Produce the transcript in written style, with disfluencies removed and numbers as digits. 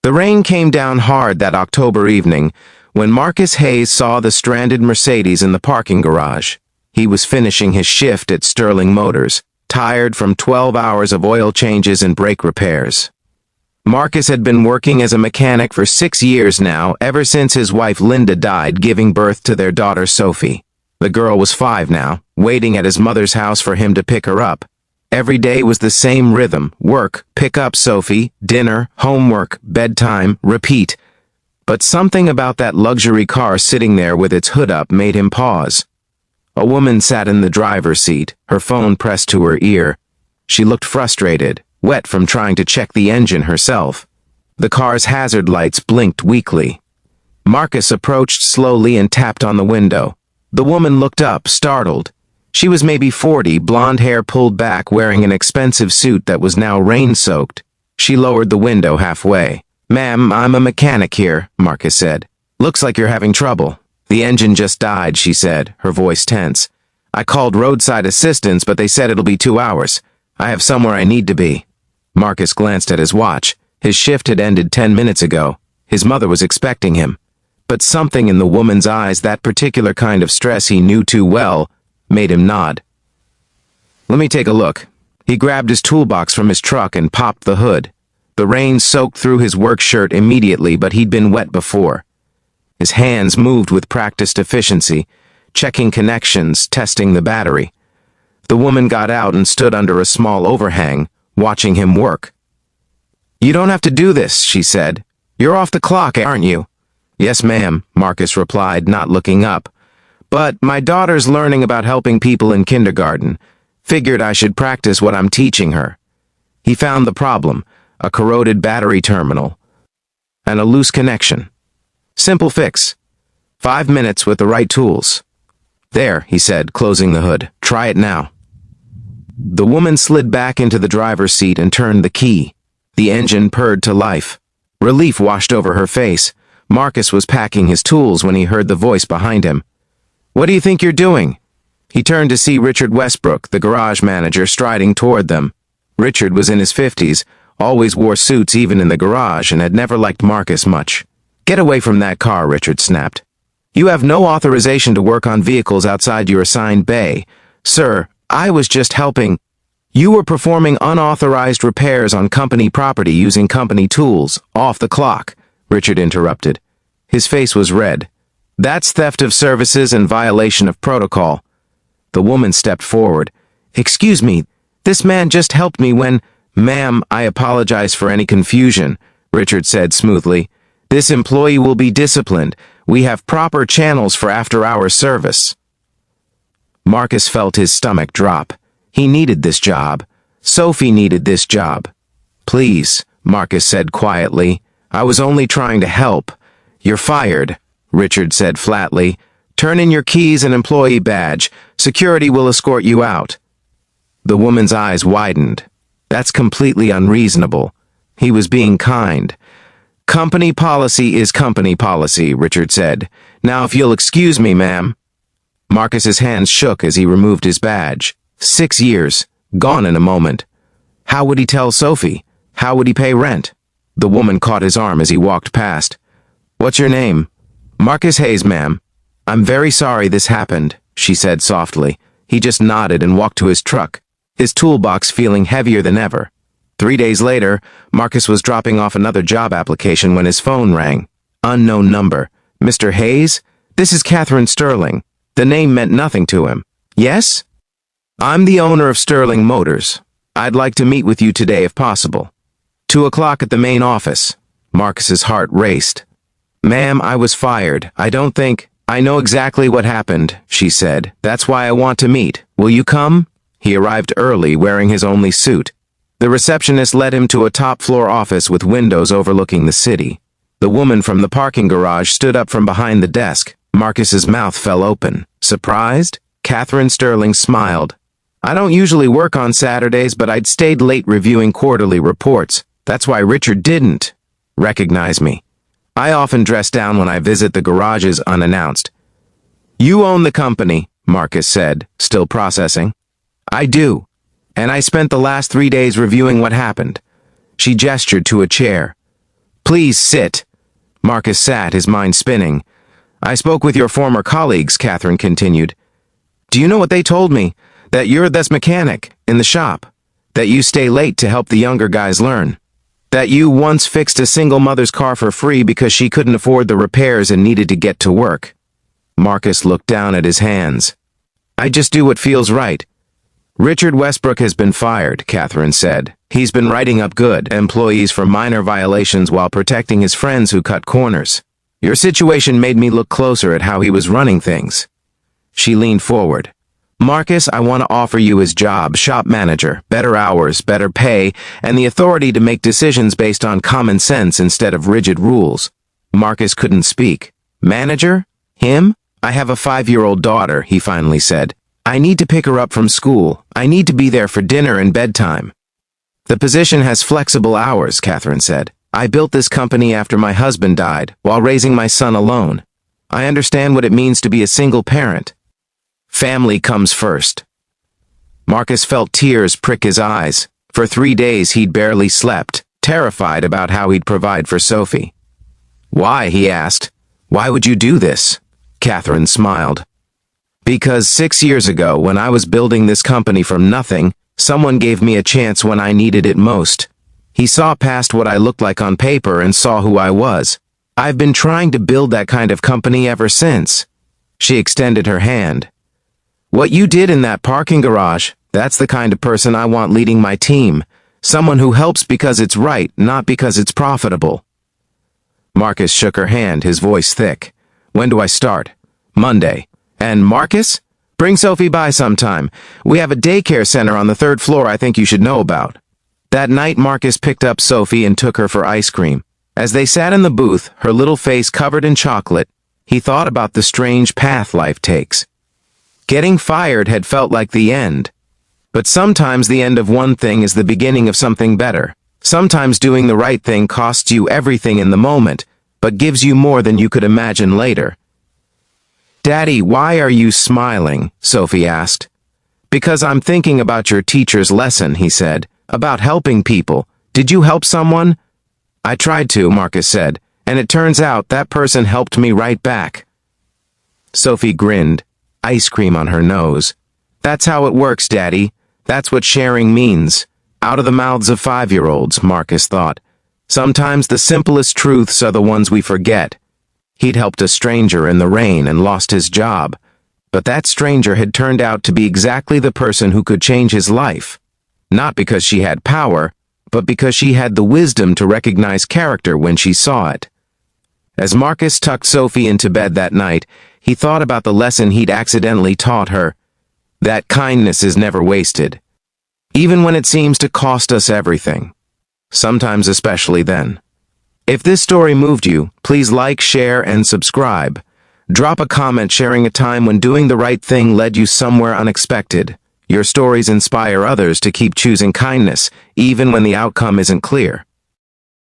The rain came down hard that October evening when Marcus Hayes saw the stranded Mercedes in the parking garage. He was finishing his shift at Sterling Motors, tired from 12 hours of oil changes and brake repairs. Marcus had been working as a mechanic for 6 years now, ever since his wife Linda died, giving birth to their daughter Sophie. The girl was 5 now, waiting at his mother's house for him to pick her up. Every day was the same rhythm: work, pick up Sophie, dinner, homework, bedtime, repeat. But something about that luxury car sitting there with its hood up made him pause. A woman sat in the driver's seat, her phone pressed to her ear. She looked frustrated, wet from trying to check the engine herself. The car's hazard lights blinked weakly. Marcus approached slowly and tapped on the window. The woman looked up, startled. She was maybe 40, blonde hair pulled back, wearing an expensive suit that was now rain-soaked. She lowered the window halfway. "Ma'am, I'm a mechanic here," Marcus said. "Looks like you're having trouble." "The engine just died," she said, her voice tense. "I called roadside assistance, but they said it'll be 2 hours. I have somewhere I need to be." Marcus glanced at his watch. His shift had ended 10 minutes ago. His mother was expecting him. But something in the woman's eyes, that particular kind of stress he knew too well, made him nod. "Let me take a look." He grabbed his toolbox from his truck and popped the hood. The rain soaked through his work shirt immediately, but he'd been wet before. His hands moved with practiced efficiency, checking connections, testing the battery. The woman got out and stood under a small overhang, watching him work. "You don't have to do this," she said. "You're off the clock, aren't you?" "Yes, ma'am," Marcus replied, not looking up. "But my daughter's learning about helping people in kindergarten. Figured I should practice what I'm teaching her." He found the problem: a corroded battery terminal and a loose connection. Simple fix. 5 minutes with the right tools. "There," he said, closing the hood. "Try it now." The woman slid back into the driver's seat and turned the key. The engine purred to life. Relief washed over her face. Marcus was packing his tools when he heard the voice behind him. "What do you think you're doing?" He turned to see Richard Westbrook, the garage manager, striding toward them. Richard was in his 50s, always wore suits even in the garage, and had never liked Marcus much. "Get away from that car," Richard snapped. "You have no authorization to work on vehicles outside your assigned bay." "Sir, I was just helping." "You were performing unauthorized repairs on company property using company tools, off the clock," Richard interrupted. His face was red. "That's theft of services and violation of protocol." The woman stepped forward. "Excuse me, this man just helped me when—" "Ma'am, I apologize for any confusion," Richard said smoothly. "This employee will be disciplined. We have proper channels for after-hours service." Marcus felt his stomach drop. He needed this job. Sophie needed this job. "Please," Marcus said quietly. "I was only trying to help." "You're fired," Richard said flatly. "Turn in your keys and employee badge. Security will escort you out." The woman's eyes widened. "That's completely unreasonable." He was being kind. "Company policy is company policy," Richard said. "Now if you'll excuse me, ma'am." Marcus's hands shook as he removed his badge. 6 years, gone in a moment. How would he tell Sophie? How would he pay rent? The woman caught his arm as he walked past. "What's your name?" "Marcus Hayes, ma'am." "I'm very sorry this happened," she said softly. He just nodded and walked to his truck, his toolbox feeling heavier than ever. 3 days later, Marcus was dropping off another job application when his phone rang. Unknown number. "Mr. Hayes? This is Catherine Sterling." The name meant nothing to him. "Yes?" "I'm the owner of Sterling Motors. I'd like to meet with you today if possible." 2 o'clock at the main office. Marcus's heart raced. "Ma'am, I was fired. I don't think—" "I know exactly what happened," she said. "That's why I want to meet. Will you come?" He arrived early, wearing his only suit. The receptionist led him to a top-floor office with windows overlooking the city. The woman from the parking garage stood up from behind the desk. Marcus's mouth fell open. "Surprised?" Catherine Sterling smiled. "I don't usually work on Saturdays, but I'd stayed late reviewing quarterly reports. That's why Richard didn't recognize me. I often dress down when I visit the garages unannounced." "You own the company," Marcus said, still processing. "I do. And I spent the last 3 days reviewing what happened." She gestured to a chair. Please sit. Marcus sat, his mind spinning. I spoke with your former colleagues, Catherine continued. Do you know what they told me? That you're this mechanic in the shop. That you stay late to help the younger guys learn. That you once fixed a single mother's car for free because she couldn't afford the repairs and needed to get to work. Marcus looked down at his hands. I just do what feels right. Richard Westbrook has been fired, Catherine said. He's been writing up good employees for minor violations while protecting his friends who cut corners. Your situation made me look closer at how he was running things. She leaned forward. Marcus, I want to offer you his job, shop manager, better hours, better pay, and the authority to make decisions based on common sense instead of rigid rules. Marcus couldn't speak. Manager? Him? I have a 5-year-old daughter, he finally said. I need to pick her up from school. I need to be there for dinner and bedtime. The position has flexible hours, Catherine said. I built this company after my husband died, while raising my son alone. I understand what it means to be a single parent. Family comes first. Marcus felt tears prick his eyes. For 3 days he'd barely slept, terrified about how he'd provide for Sophie. Why, he asked. Why would you do this? Catherine smiled. Because 6 years ago, when I was building this company from nothing, someone gave me a chance when I needed it most. He saw past what I looked like on paper and saw who I was. I've been trying to build that kind of company ever since. She extended her hand. What you did in that parking garage, that's the kind of person I want leading my team. Someone who helps because it's right, not because it's profitable. Marcus shook her hand, his voice thick. When do I start? Monday. And Marcus? Bring Sophie by sometime. We have a daycare center on the 3rd floor I think you should know about. That night Marcus picked up Sophie and took her for ice cream. As they sat in the booth, her little face covered in chocolate, he thought about the strange path life takes. Getting fired had felt like the end. But sometimes the end of one thing is the beginning of something better. Sometimes doing the right thing costs you everything in the moment, but gives you more than you could imagine later. Daddy, why are you smiling? Sophie asked. Because I'm thinking about your teacher's lesson, he said. About helping people. Did you help someone? I tried to, Marcus said, and it turns out that person helped me right back. Sophie grinned, ice cream on her nose. That's how it works, Daddy. That's what sharing means. Out of the mouths of 5-year-olds, Marcus thought. Sometimes the simplest truths are the ones we forget. He'd helped a stranger in the rain and lost his job, but that stranger had turned out to be exactly the person who could change his life. Not because she had power, but because she had the wisdom to recognize character when she saw it. As Marcus tucked Sophie into bed that night, he thought about the lesson he'd accidentally taught her. That kindness is never wasted. Even when it seems to cost us everything. Sometimes especially then. If this story moved you, please like, share, and subscribe. Drop a comment sharing a time when doing the right thing led you somewhere unexpected. Your stories inspire others to keep choosing kindness, even when the outcome isn't clear.